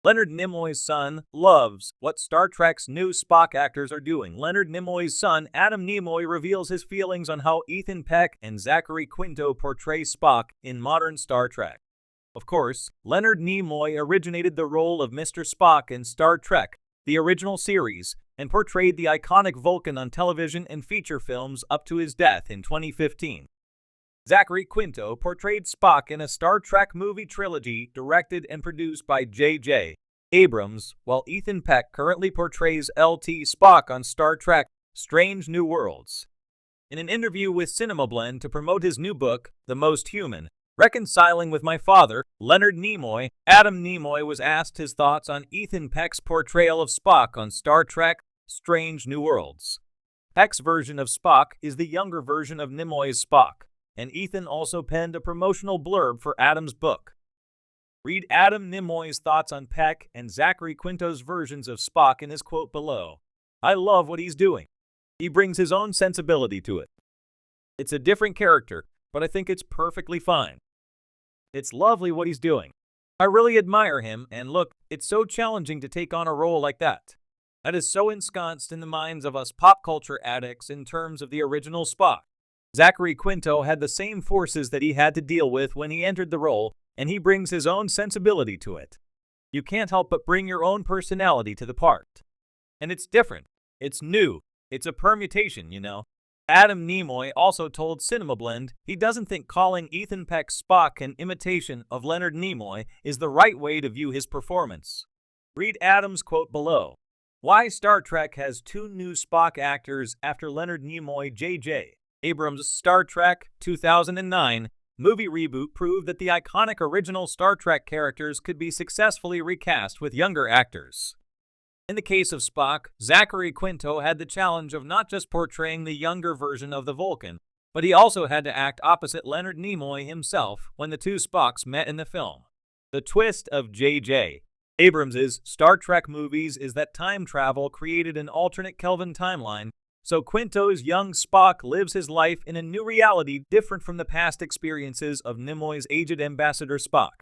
Leonard Nimoy's son loves what Star Trek's new Spock actors are doing. Leonard Nimoy's son, Adam Nimoy, reveals his feelings on how Ethan Peck and Zachary Quinto portray Spock in modern Star Trek. Of course, Leonard Nimoy originated the role of Mr. Spock in Star Trek, the original series, and portrayed the iconic Vulcan on television and feature films up to his death in 2015. Zachary Quinto portrayed Spock in a Star Trek movie trilogy directed and produced by J.J. Abrams, while Ethan Peck currently portrays Lt. Spock on Star Trek: Strange New Worlds. In an interview with CinemaBlend to promote his new book, The Most Human, Reconciling with My Father, Leonard Nimoy, Adam Nimoy was asked his thoughts on Ethan Peck's portrayal of Spock on Star Trek: Strange New Worlds. Peck's version of Spock is the younger version of Nimoy's Spock, and Ethan also penned a promotional blurb for Adam's book. Read Adam Nimoy's thoughts on Peck and Zachary Quinto's versions of Spock in his quote below. "I love what he's doing. He brings his own sensibility to it. It's a different character, but I think it's perfectly fine. It's lovely what he's doing. I really admire him, and look, it's so challenging to take on a role like that. That is so ensconced in the minds of us pop culture addicts in terms of the original Spock. Zachary Quinto had the same forces that he had to deal with when he entered the role, and he brings his own sensibility to it. You can't help but bring your own personality to the part. And it's different. It's new. It's a permutation, you know." Adam Nimoy also told CinemaBlend he doesn't think calling Ethan Peck Spock an imitation of Leonard Nimoy is the right way to view his performance. Read Adam's quote below. Why Star Trek has two new Spock actors after Leonard Nimoy. J.J. Abrams' Star Trek 2009 movie reboot proved that the iconic original Star Trek characters could be successfully recast with younger actors. In the case of Spock, Zachary Quinto had the challenge of not just portraying the younger version of the Vulcan, but he also had to act opposite Leonard Nimoy himself when the two Spocks met in the film. The twist of J.J. Abrams' Star Trek movies is that time travel created an alternate Kelvin timeline, so Quinto's young Spock lives his life in a new reality different from the past experiences of Nimoy's aged Ambassador Spock.